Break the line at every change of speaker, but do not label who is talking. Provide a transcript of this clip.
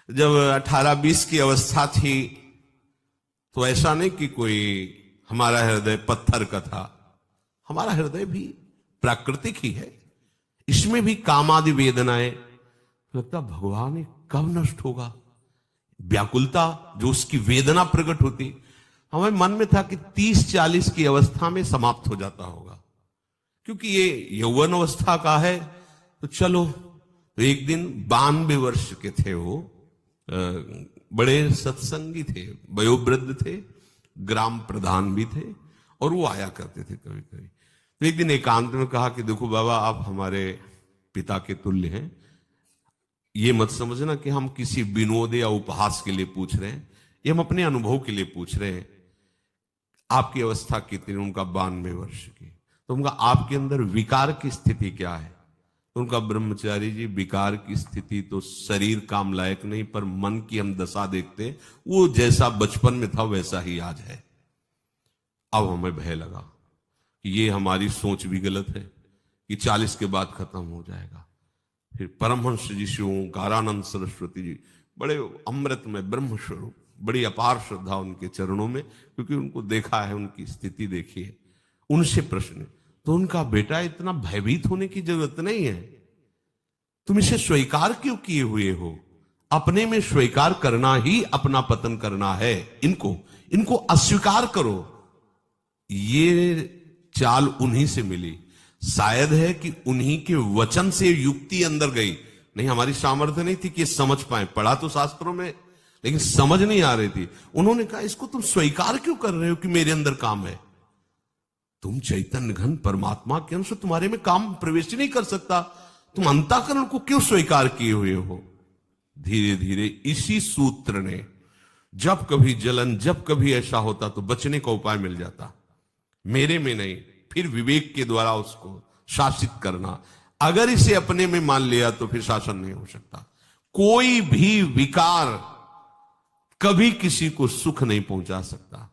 जब 18-20 की अवस्था थी तो ऐसा नहीं कि कोई हमारा हृदय पत्थर का था, हमारा हृदय भी प्राकृतिक ही है, इसमें भी कामादि वेदनाएं, लगता भगवान ये कब नष्ट होगा, व्याकुलता जो उसकी वेदना प्रकट होती, हमारे मन में था कि 30-40 की अवस्था में समाप्त हो जाता होगा, क्योंकि ये यौवन अवस्था का है। तो चलो, तो एक दिन 92 वर्ष के थे वो, बड़े सत्संगी थे, वयोवृद्ध थे, ग्राम प्रधान भी थे, और वो आया करते थे कभी कभी। तो एक दिन एकांत में कहा कि देखो बाबा, आप हमारे पिता के तुल्य हैं, ये मत समझना कि हम किसी विनोद या उपहास के लिए पूछ रहे हैं, ये हम अपने अनुभव के लिए पूछ रहे हैं। आपकी अवस्था कितनी? उनका 92 वर्ष की। तो उनका आपके अंदर विकार की स्थिति क्या है? तो उनका ब्रह्मचारी जी, विकार की स्थिति तो शरीर काम लायक नहीं, पर मन की हम दशा देखते, वो जैसा बचपन में था वैसा ही आज है। अब हमें भय लगा कि ये हमारी सोच भी गलत है कि 40 के बाद खत्म हो जाएगा। फिर परमहंस जी श्री ओंकारानंद सरस्वती जी, बड़े अमृत में ब्रह्म स्वरूप, बड़ी अपार श्रद्धा उनके चरणों में, क्योंकि उनको देखा है, उनकी स्थिति देखी है। उनसे प्रश्न, तो उनका बेटा इतना भयभीत होने की जरूरत नहीं है, तुम इसे स्वीकार क्यों किए हुए हो? अपने में स्वीकार करना ही अपना पतन करना है, इनको अस्वीकार करो। ये चाल उन्हीं से मिली, शायद है कि उन्हीं के वचन से युक्ति अंदर गई, नहीं हमारी सामर्थ्य नहीं थी कि समझ पाए, पढ़ा तो शास्त्रों में, लेकिन समझ नहीं आ रही थी। उन्होंने कहा इसको तुम स्वीकार क्यों कर रहे हो कि मेरे अंदर काम है? तुम चैतन्य घन परमात्मा के अंश, तुम्हारे में काम प्रवेश ही नहीं कर सकता, तुम अंतःकरण को क्यों स्वीकार किए हुए हो? धीरे धीरे इसी सूत्र ने, जब कभी जलन, जब कभी ऐसा होता तो बचने का उपाय मिल जाता, मेरे में नहीं, फिर विवेक के द्वारा उसको शासित करना। अगर इसे अपने में मान लिया तो फिर शासन नहीं हो सकता। कोई भी विकार कभी किसी को सुख नहीं पहुंचा सकता।